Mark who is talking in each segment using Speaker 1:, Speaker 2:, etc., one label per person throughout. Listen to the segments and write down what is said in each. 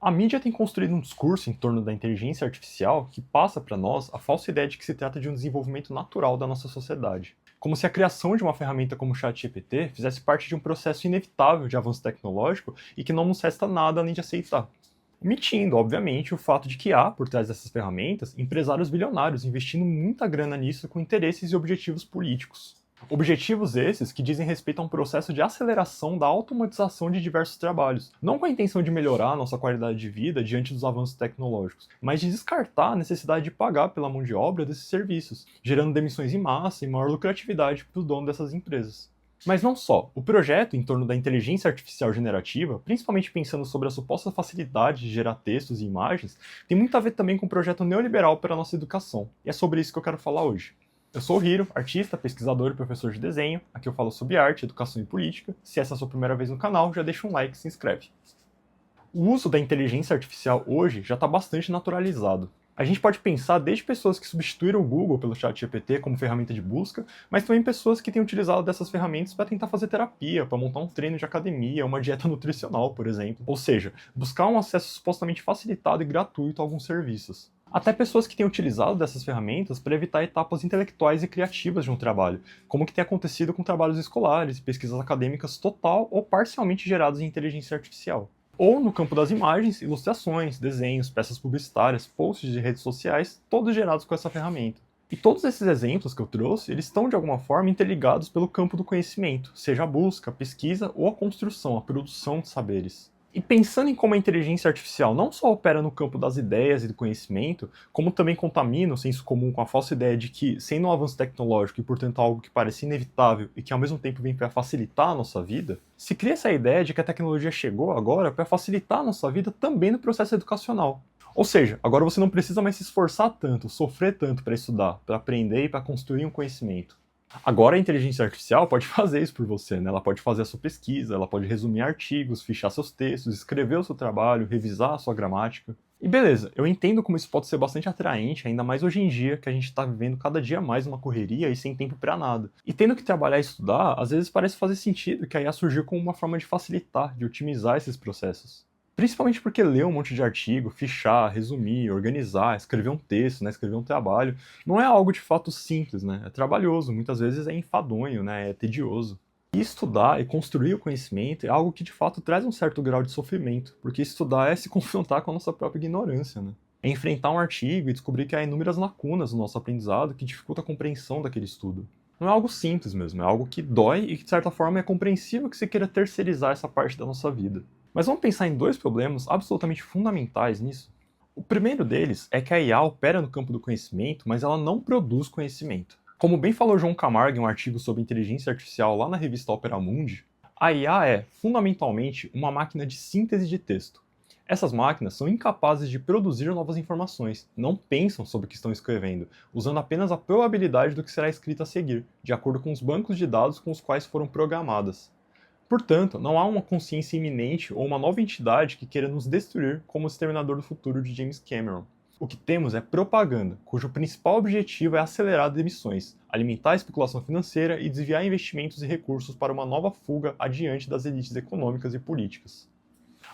Speaker 1: A mídia tem construído um discurso em torno da inteligência artificial que passa para nós a falsa ideia de que se trata de um desenvolvimento natural da nossa sociedade. Como se a criação de uma ferramenta como o ChatGPT fizesse parte de um processo inevitável de avanço tecnológico e que não nos resta nada além de aceitar. Omitindo, obviamente, o fato de que há, por trás dessas ferramentas, empresários bilionários investindo muita grana nisso com interesses e objetivos políticos. Objetivos esses que dizem respeito a um processo de aceleração da automatização de diversos trabalhos, não com a intenção de melhorar a nossa qualidade de vida diante dos avanços tecnológicos, mas de descartar a necessidade de pagar pela mão de obra desses serviços, gerando demissões em massa e maior lucratividade para o dono dessas empresas. Mas não só. O projeto em torno da inteligência artificial generativa, principalmente pensando sobre a suposta facilidade de gerar textos e imagens, tem muito a ver também com o projeto neoliberal para a nossa educação. E é sobre isso que eu quero falar hoje. Eu sou o Hiro, artista, pesquisador e professor de desenho. Aqui eu falo sobre arte, educação e política. Se essa é a sua primeira vez no canal, já deixa um like e se inscreve. O uso da inteligência artificial hoje já está bastante naturalizado. A gente pode pensar desde pessoas que substituíram o Google pelo ChatGPT como ferramenta de busca, mas também pessoas que têm utilizado dessas ferramentas para tentar fazer terapia, para montar um treino de academia, uma dieta nutricional, por exemplo. Ou seja, buscar um acesso supostamente facilitado e gratuito a alguns serviços. Até pessoas que têm utilizado dessas ferramentas para evitar etapas intelectuais e criativas de um trabalho, como que tem acontecido com trabalhos escolares e pesquisas acadêmicas total ou parcialmente geradas em inteligência artificial. Ou no campo das imagens, ilustrações, desenhos, peças publicitárias, posts de redes sociais, todos gerados com essa ferramenta. E todos esses exemplos que eu trouxe, eles estão de alguma forma interligados pelo campo do conhecimento, seja a busca, a pesquisa ou a construção, a produção de saberes. E pensando em como a inteligência artificial não só opera no campo das ideias e do conhecimento, como também contamina o senso comum com a falsa ideia de que, sendo um avanço tecnológico e portanto algo que parece inevitável e que ao mesmo tempo vem para facilitar a nossa vida, se cria essa ideia de que a tecnologia chegou agora para facilitar a nossa vida também no processo educacional. Ou seja, agora você não precisa mais se esforçar tanto, sofrer tanto para estudar, para aprender e para construir um conhecimento. Agora a inteligência artificial pode fazer isso por você, né? Ela pode fazer a sua pesquisa, ela pode resumir artigos, fichar seus textos, escrever o seu trabalho, revisar a sua gramática. E beleza, eu entendo como isso pode ser bastante atraente, ainda mais hoje em dia que a gente está vivendo cada dia mais uma correria e sem tempo para nada. E tendo que trabalhar e estudar, às vezes parece fazer sentido que a IA surgiu como uma forma de facilitar, de otimizar esses processos. Principalmente porque ler um monte de artigo, fichar, resumir, organizar, escrever um texto, né, escrever um trabalho, não é algo de fato simples, né? É trabalhoso, muitas vezes é enfadonho, né? É tedioso. E estudar e construir o conhecimento é algo que de fato traz um certo grau de sofrimento, porque estudar é se confrontar com a nossa própria ignorância, né? É enfrentar um artigo e descobrir que há inúmeras lacunas no nosso aprendizado que dificulta a compreensão daquele estudo. Não é algo simples mesmo, é algo que dói e que de certa forma é compreensível que se queira terceirizar essa parte da nossa vida. Mas vamos pensar em dois problemas absolutamente fundamentais nisso. O primeiro deles é que a IA opera no campo do conhecimento, mas ela não produz conhecimento. Como bem falou João Camargo em um artigo sobre inteligência artificial lá na revista Opera Mundi, a IA é, fundamentalmente, uma máquina de síntese de texto. Essas máquinas são incapazes de produzir novas informações, não pensam sobre o que estão escrevendo, usando apenas a probabilidade do que será escrito a seguir, de acordo com os bancos de dados com os quais foram programadas. Portanto, não há uma consciência iminente ou uma nova entidade que queira nos destruir como o Exterminador do Futuro de James Cameron. O que temos é propaganda, cujo principal objetivo é acelerar demissões, alimentar a especulação financeira e desviar investimentos e recursos para uma nova fuga adiante das elites econômicas e políticas.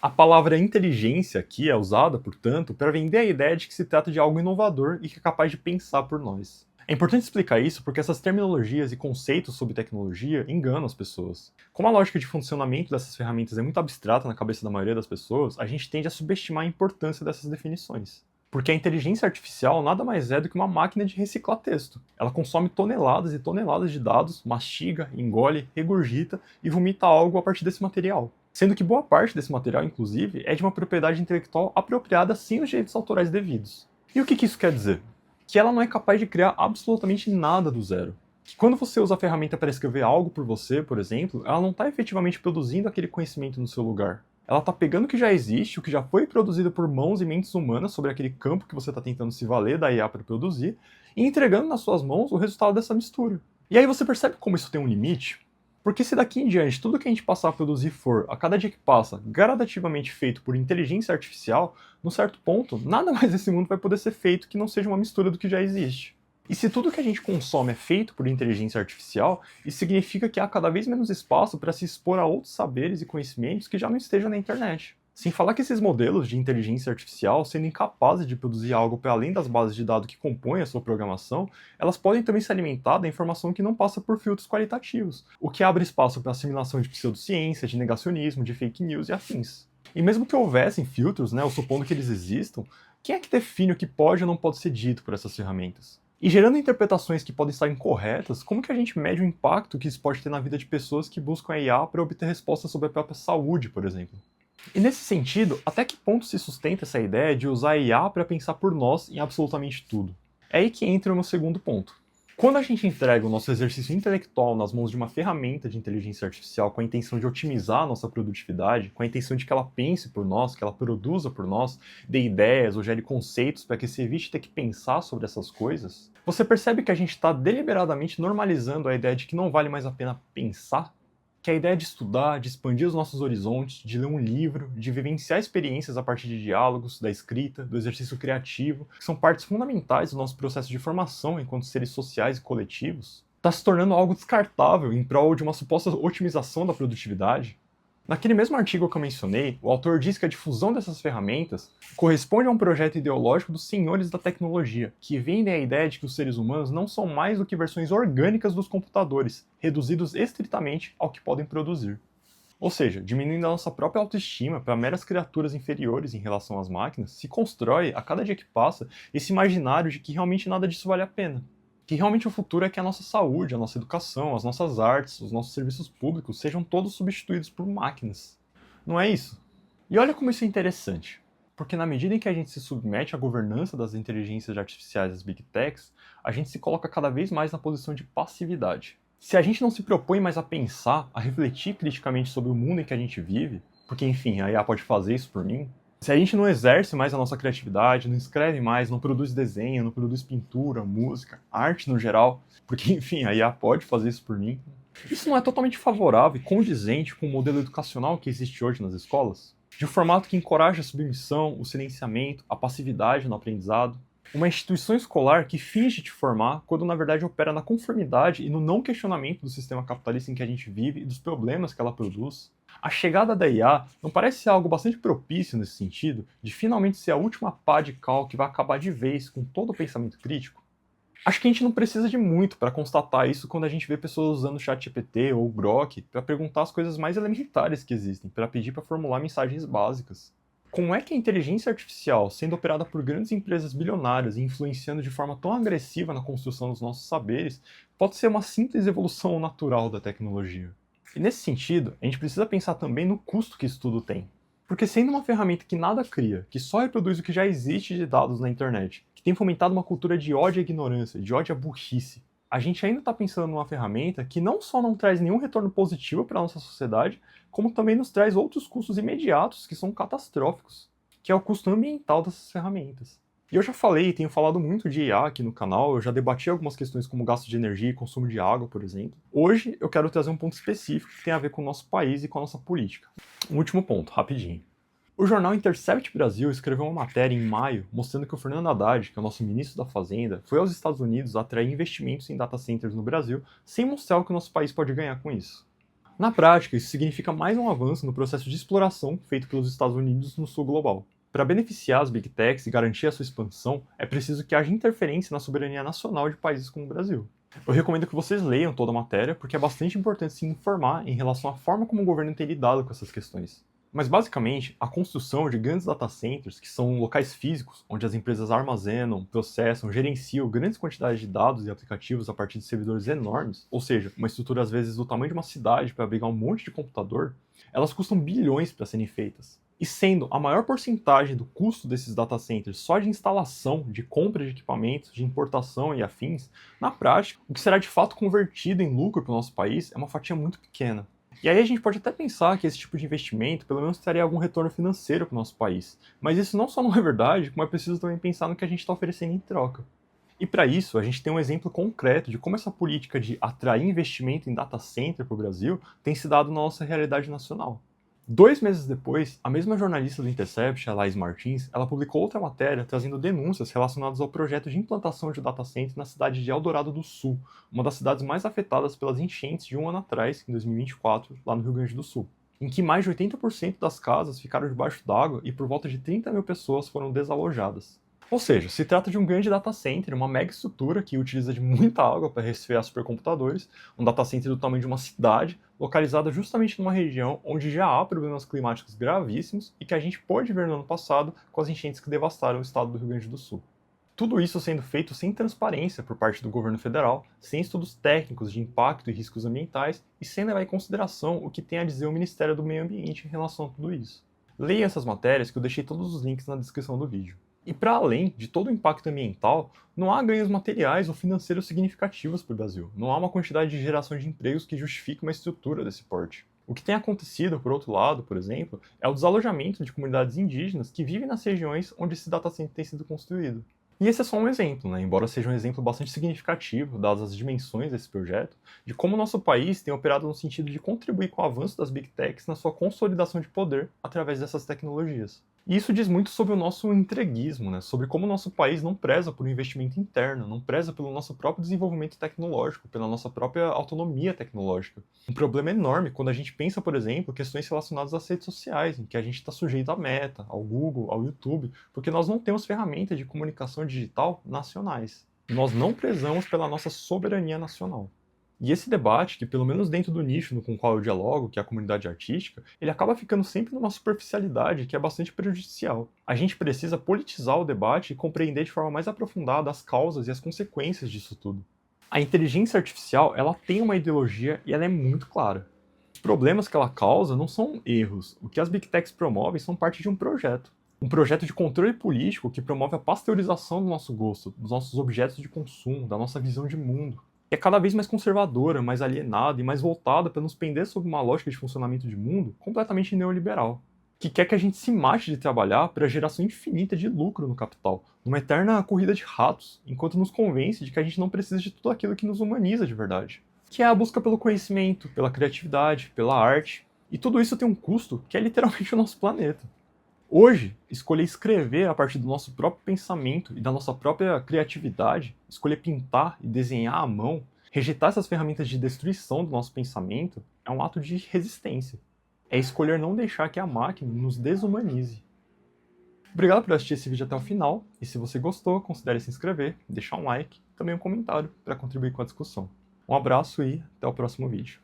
Speaker 1: A palavra inteligência aqui é usada, portanto, para vender a ideia de que se trata de algo inovador e que é capaz de pensar por nós. É importante explicar isso porque essas terminologias e conceitos sobre tecnologia enganam as pessoas. Como a lógica de funcionamento dessas ferramentas é muito abstrata na cabeça da maioria das pessoas, a gente tende a subestimar a importância dessas definições. Porque a inteligência artificial nada mais é do que uma máquina de reciclar texto. Ela consome toneladas e toneladas de dados, mastiga, engole, regurgita e vomita algo a partir desse material. Sendo que boa parte desse material, inclusive, é de uma propriedade intelectual apropriada sem os direitos autorais devidos. E o que isso quer dizer? Que ela não é capaz de criar absolutamente nada do zero. Que quando você usa a ferramenta para escrever algo por você, por exemplo, ela não está efetivamente produzindo aquele conhecimento no seu lugar. Ela está pegando o que já existe, o que já foi produzido por mãos e mentes humanas sobre aquele campo que você está tentando se valer da IA para produzir, e entregando nas suas mãos o resultado dessa mistura. E aí você percebe como isso tem um limite? Porque se daqui em diante tudo que a gente passar a produzir for, a cada dia que passa, gradativamente feito por inteligência artificial, num certo ponto, nada mais nesse mundo vai poder ser feito que não seja uma mistura do que já existe. E se tudo que a gente consome é feito por inteligência artificial, isso significa que há cada vez menos espaço para se expor a outros saberes e conhecimentos que já não estejam na internet. Sem falar que esses modelos de inteligência artificial, sendo incapazes de produzir algo para além das bases de dados que compõem a sua programação, elas podem também se alimentar da informação que não passa por filtros qualitativos, o que abre espaço para assimilação de pseudociência, de negacionismo, de fake news e afins. E mesmo que houvessem filtros, né, ou supondo que eles existam, quem é que define o que pode ou não pode ser dito por essas ferramentas? E gerando interpretações que podem estar incorretas, como que a gente mede o impacto que isso pode ter na vida de pessoas que buscam a IA para obter respostas sobre a própria saúde, por exemplo? E nesse sentido, até que ponto se sustenta essa ideia de usar a IA para pensar por nós em absolutamente tudo? É aí que entra o meu segundo ponto. Quando a gente entrega o nosso exercício intelectual nas mãos de uma ferramenta de inteligência artificial com a intenção de otimizar a nossa produtividade, com a intenção de que ela pense por nós, que ela produza por nós, dê ideias ou gere conceitos para que se evite ter que pensar sobre essas coisas, você percebe que a gente está deliberadamente normalizando a ideia de que não vale mais a pena pensar? Que a ideia de estudar, de expandir os nossos horizontes, de ler um livro, de vivenciar experiências a partir de diálogos, da escrita, do exercício criativo, que são partes fundamentais do nosso processo de formação enquanto seres sociais e coletivos, está se tornando algo descartável em prol de uma suposta otimização da produtividade. Naquele mesmo artigo que eu mencionei, o autor diz que a difusão dessas ferramentas corresponde a um projeto ideológico dos senhores da tecnologia, que vendem a ideia de que os seres humanos não são mais do que versões orgânicas dos computadores, reduzidos estritamente ao que podem produzir. Ou seja, diminuindo a nossa própria autoestima para meras criaturas inferiores em relação às máquinas, se constrói, a cada dia que passa, esse imaginário de que realmente nada disso vale a pena. Que realmente o futuro é que a nossa saúde, a nossa educação, as nossas artes, os nossos serviços públicos sejam todos substituídos por máquinas. Não é isso? E olha como isso é interessante. Porque na medida em que a gente se submete à governança das inteligências artificiais das Big Techs, a gente se coloca cada vez mais na posição de passividade. Se a gente não se propõe mais a pensar, a refletir criticamente sobre o mundo em que a gente vive, porque enfim, a IA pode fazer isso por mim, se a gente não exerce mais a nossa criatividade, não escreve mais, não produz desenho, não produz pintura, música, arte no geral, porque enfim, a IA pode fazer isso por mim, isso não é totalmente favorável e condizente com o modelo educacional que existe hoje nas escolas? De um formato que encoraja a submissão, o silenciamento, a passividade no aprendizado. Uma instituição escolar que finge te formar quando na verdade opera na conformidade e no não questionamento do sistema capitalista em que a gente vive e dos problemas que ela produz. A chegada da IA não parece ser algo bastante propício nesse sentido, de finalmente ser a última pá de cal que vai acabar de vez com todo o pensamento crítico? Acho que a gente não precisa de muito para constatar isso quando a gente vê pessoas usando o ChatGPT ou o Grok para perguntar as coisas mais elementares que existem, para pedir para formular mensagens básicas. Como é que a inteligência artificial, sendo operada por grandes empresas bilionárias e influenciando de forma tão agressiva na construção dos nossos saberes, pode ser uma simples evolução natural da tecnologia? E nesse sentido, a gente precisa pensar também no custo que isso tudo tem. Porque sendo uma ferramenta que nada cria, que só reproduz o que já existe de dados na internet, que tem fomentado uma cultura de ódio à ignorância, de ódio à burrice, a gente ainda está pensando numa ferramenta que não só não traz nenhum retorno positivo para a nossa sociedade, como também nos traz outros custos imediatos que são catastróficos, que é o custo ambiental dessas ferramentas. E eu já falei e tenho falado muito de IA aqui no canal, eu já debati algumas questões como gasto de energia e consumo de água, por exemplo. Hoje eu quero trazer um ponto específico que tem a ver com o nosso país e com a nossa política. Um último ponto, rapidinho. O jornal Intercept Brasil escreveu uma matéria em maio mostrando que o Fernando Haddad, que é o nosso ministro da Fazenda, foi aos Estados Unidos atrair investimentos em data centers no Brasil sem mostrar o que o nosso país pode ganhar com isso. Na prática, isso significa mais um avanço no processo de exploração feito pelos Estados Unidos no sul global. Para beneficiar as Big Techs e garantir a sua expansão, é preciso que haja interferência na soberania nacional de países como o Brasil. Eu recomendo que vocês leiam toda a matéria, porque é bastante importante se informar em relação à forma como o governo tem lidado com essas questões. Mas basicamente, a construção de grandes data centers, que são locais físicos onde as empresas armazenam, processam, gerenciam grandes quantidades de dados e aplicativos a partir de servidores enormes, ou seja, uma estrutura às vezes do tamanho de uma cidade para abrigar um monte de computador, elas custam bilhões para serem feitas. E sendo a maior porcentagem do custo desses data centers só de instalação, de compra de equipamentos, de importação e afins, na prática, o que será de fato convertido em lucro para o nosso país é uma fatia muito pequena. E aí a gente pode até pensar que esse tipo de investimento pelo menos traria algum retorno financeiro para o nosso país. Mas isso não só não é verdade, como é preciso também pensar no que a gente está oferecendo em troca. E para isso, a gente tem um exemplo concreto de como essa política de atrair investimento em data center para o Brasil tem se dado na nossa realidade nacional. 2 meses depois, a mesma jornalista do Intercept, a Laís Martins, ela publicou outra matéria trazendo denúncias relacionadas ao projeto de implantação de data center na cidade de Eldorado do Sul, uma das cidades mais afetadas pelas enchentes de um ano atrás, em 2024, lá no Rio Grande do Sul. em que mais de 80% das casas ficaram debaixo d'água e por volta de 30 mil pessoas foram desalojadas. Ou seja, se trata de um grande data center, uma mega estrutura que utiliza de muita água para resfriar supercomputadores, um data center do tamanho de uma cidade, localizada justamente numa região onde já há problemas climáticos gravíssimos e que a gente pôde ver no ano passado com as enchentes que devastaram o estado do Rio Grande do Sul. Tudo isso sendo feito sem transparência por parte do governo federal, sem estudos técnicos de impacto e riscos ambientais e sem levar em consideração o que tem a dizer o Ministério do Meio Ambiente em relação a tudo isso. Leia essas matérias que eu deixei todos os links na descrição do vídeo. E para além de todo o impacto ambiental, não há ganhos materiais ou financeiros significativos para o Brasil. Não há uma quantidade de geração de empregos que justifique uma estrutura desse porte. O que tem acontecido, por outro lado, por exemplo, é o desalojamento de comunidades indígenas que vivem nas regiões onde esse data center tem sido construído. E esse é só um exemplo, né? Embora seja um exemplo bastante significativo, dadas as dimensões desse projeto, de como o nosso país tem operado no sentido de contribuir com o avanço das Big Techs na sua consolidação de poder através dessas tecnologias. E isso diz muito sobre o nosso entreguismo, né? Sobre como o nosso país não preza por um investimento interno, não preza pelo nosso próprio desenvolvimento tecnológico, pela nossa própria autonomia tecnológica. Um problema enorme quando a gente pensa, por exemplo, questões relacionadas às redes sociais, em que a gente está sujeito à Meta, ao Google, ao YouTube, porque nós não temos ferramentas de comunicação digital nacionais. Nós não prezamos pela nossa soberania nacional. E esse debate, que pelo menos dentro do nicho com o qual eu dialogo, que é a comunidade artística, ele acaba ficando sempre numa superficialidade que é bastante prejudicial. A gente precisa politizar o debate e compreender de forma mais aprofundada as causas e as consequências disso tudo. A inteligência artificial, ela tem uma ideologia e ela é muito clara. Os problemas que ela causa não são erros. O que as Big Techs promovem são parte de um projeto. Um projeto de controle político que promove a pasteurização do nosso gosto, dos nossos objetos de consumo, da nossa visão de mundo. É cada vez mais conservadora, mais alienada e mais voltada para nos pender sob uma lógica de funcionamento de mundo completamente neoliberal, que quer que a gente se mate de trabalhar para a geração infinita de lucro no capital, numa eterna corrida de ratos, enquanto nos convence de que a gente não precisa de tudo aquilo que nos humaniza de verdade, que é a busca pelo conhecimento, pela criatividade, pela arte, e tudo isso tem um custo que é literalmente o nosso planeta. Hoje, escolher escrever a partir do nosso próprio pensamento e da nossa própria criatividade, escolher pintar e desenhar à mão, rejeitar essas ferramentas de destruição do nosso pensamento, é um ato de resistência. É escolher não deixar que a máquina nos desumanize. Obrigado por assistir esse vídeo até o final, e se você gostou, considere se inscrever, deixar um like e também um comentário para contribuir com a discussão. Um abraço e até o próximo vídeo.